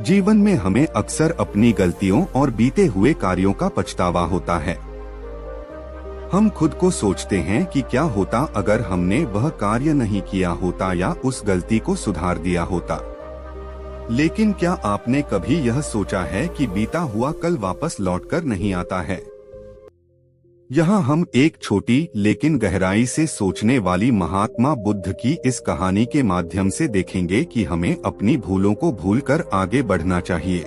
जीवन में हमें अक्सर अपनी गलतियों और बीते हुए कार्यों का पछतावा होता है। हम खुद को सोचते हैं कि क्या होता अगर हमने वह कार्य नहीं किया होता या उस गलती को सुधार दिया होता। लेकिन क्या आपने कभी यह सोचा है कि बीता हुआ कल वापस लौटकर नहीं आता है? यहाँ हम एक छोटी लेकिन गहराई से सोचने वाली महात्मा बुद्ध की इस कहानी के माध्यम से देखेंगे कि हमें अपनी भूलों को भूलकर आगे बढ़ना चाहिए।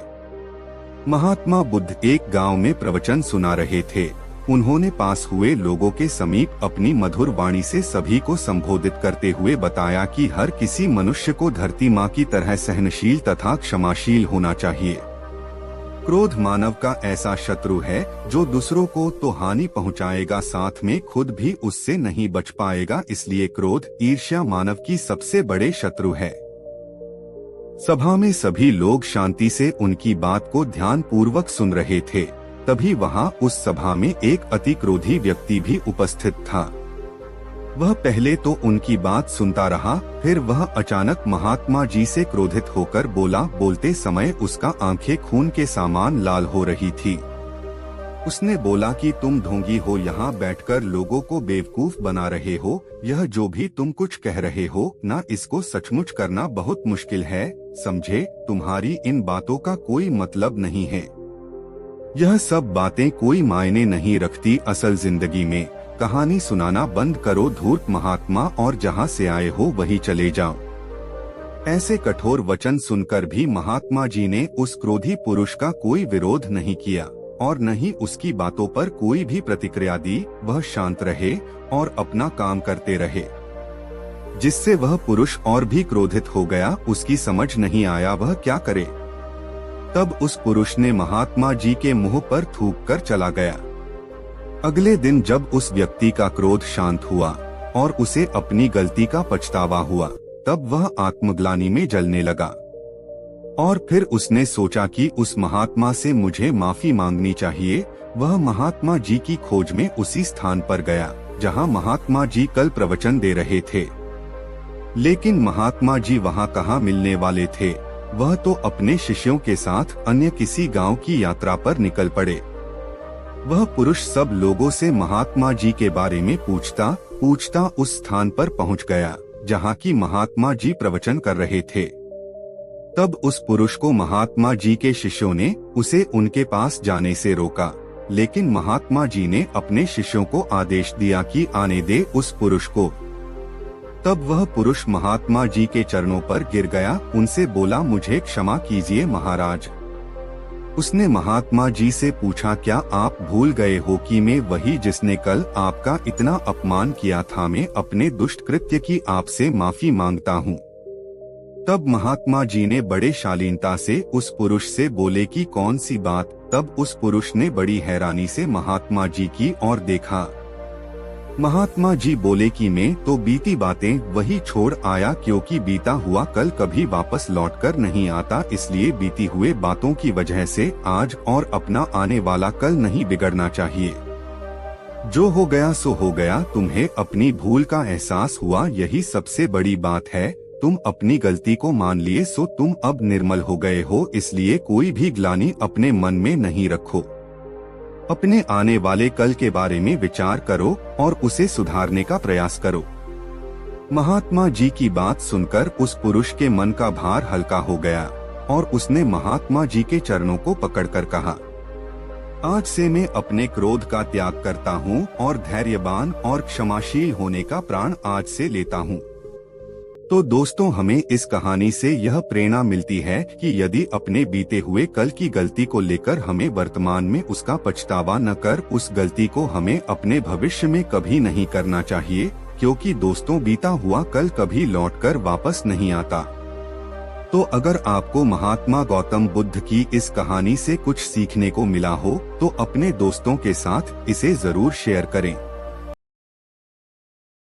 महात्मा बुद्ध एक गांव में प्रवचन सुना रहे थे। उन्होंने पास हुए लोगों के समीप अपनी मधुर वाणी से सभी को संबोधित करते हुए बताया कि हर किसी मनुष्य को धरती माँ की तरह सहनशील तथा क्षमाशील होना चाहिए। क्रोध मानव का ऐसा शत्रु है जो दूसरों को तो हानि पहुंचाएगा, साथ में खुद भी उससे नहीं बच पाएगा। इसलिए क्रोध, ईर्ष्या मानव की सबसे बड़े शत्रु है। सभा में सभी लोग शांति से उनकी बात को ध्यान पूर्वक सुन रहे थे। तभी वहां उस सभा में एक अति क्रोधी व्यक्ति भी उपस्थित था। वह पहले तो उनकी बात सुनता रहा, फिर वह अचानक महात्मा जी से क्रोधित होकर बोला। बोलते समय उसका आंखें खून के समान लाल हो रही थी। उसने बोला कि तुम ढोंगी हो, यहाँ बैठकर लोगों को बेवकूफ बना रहे हो। यह जो भी तुम कुछ कह रहे हो ना, इसको सचमुच करना बहुत मुश्किल है। समझे, तुम्हारी इन बातों का कोई मतलब नहीं है। यह सब बातें कोई मायने नहीं रखती असल जिंदगी में। कहानी सुनाना बंद करो धूर्त महात्मा, और जहाँ से आए हो वहीं चले जाओ। ऐसे कठोर वचन सुनकर भी महात्मा जी ने उस क्रोधी पुरुष का कोई विरोध नहीं किया और न ही उसकी बातों पर कोई भी प्रतिक्रिया दी। वह शांत रहे और अपना काम करते रहे, जिससे वह पुरुष और भी क्रोधित हो गया। उसकी समझ नहीं आया वह क्या करे। तब उस पुरुष ने महात्मा जी के मुंह पर थूक कर चला गया। अगले दिन जब उस व्यक्ति का क्रोध शांत हुआ और उसे अपनी गलती का पछतावा हुआ, तब वह आत्मग्लानि में जलने लगा। और फिर उसने सोचा कि उस महात्मा से मुझे माफी मांगनी चाहिए। वह महात्मा जी की खोज में उसी स्थान पर गया जहां महात्मा जी कल प्रवचन दे रहे थे। लेकिन महात्मा जी वहां कहाँ मिलने वाले थे। वह तो अपने शिष्यों के साथ अन्य किसी गांव की यात्रा पर निकल पड़े। वह पुरुष सब लोगों से महात्मा जी के बारे में पूछता उस स्थान पर पहुंच गया जहां की महात्मा जी प्रवचन कर रहे थे। तब उस पुरुष को महात्मा जी के शिष्यों ने उसे उनके पास जाने से रोका, लेकिन महात्मा जी ने अपने शिष्यों को आदेश दिया कि आने दे उस पुरुष को। तब वह पुरुष महात्मा जी के चरणों पर गिर गया। उनसे बोला, मुझे क्षमा कीजिए महाराज। उसने महात्मा जी से पूछा, क्या आप भूल गए हो कि मैं वही जिसने कल आपका इतना अपमान किया था? मैं अपने दुष्ट कृत्य की आपसे माफी मांगता हूँ। तब महात्मा जी ने बड़े शालीनता से उस पुरुष से बोले कि कौन सी बात? तब उस पुरुष ने बड़ी हैरानी से महात्मा जी की ओर देखा। महात्मा जी बोले कि मैं तो बीती बातें वही छोड़ आया, क्योंकि बीता हुआ कल कभी वापस लौटकर नहीं आता। इसलिए बीती हुए बातों की वजह से आज और अपना आने वाला कल नहीं बिगड़ना चाहिए। जो हो गया सो हो गया। तुम्हें अपनी भूल का एहसास हुआ, यही सबसे बड़ी बात है। तुम अपनी गलती को मान लिए, सो तुम अब निर्मल हो गए हो। इसलिए कोई भी ग्लानि अपने मन में नहीं रखो। अपने आने वाले कल के बारे में विचार करो और उसे सुधारने का प्रयास करो। महात्मा जी की बात सुनकर उस पुरुष के मन का भार हल्का हो गया और उसने महात्मा जी के चरणों को पकड़कर कहा, आज से मैं अपने क्रोध का त्याग करता हूँ और धैर्यवान और क्षमाशील होने का प्राण आज से लेता हूँ। तो दोस्तों, हमें इस कहानी से यह प्रेरणा मिलती है कि यदि अपने बीते हुए कल की गलती को लेकर हमें वर्तमान में उसका पछतावा न कर, उस गलती को हमें अपने भविष्य में कभी नहीं करना चाहिए, क्योंकि दोस्तों बीता हुआ कल कभी लौटकर वापस नहीं आता। तो अगर आपको महात्मा गौतम बुद्ध की इस कहानी से कुछ सीखने को मिला हो तो अपने दोस्तों के साथ इसे जरूर शेयर करें।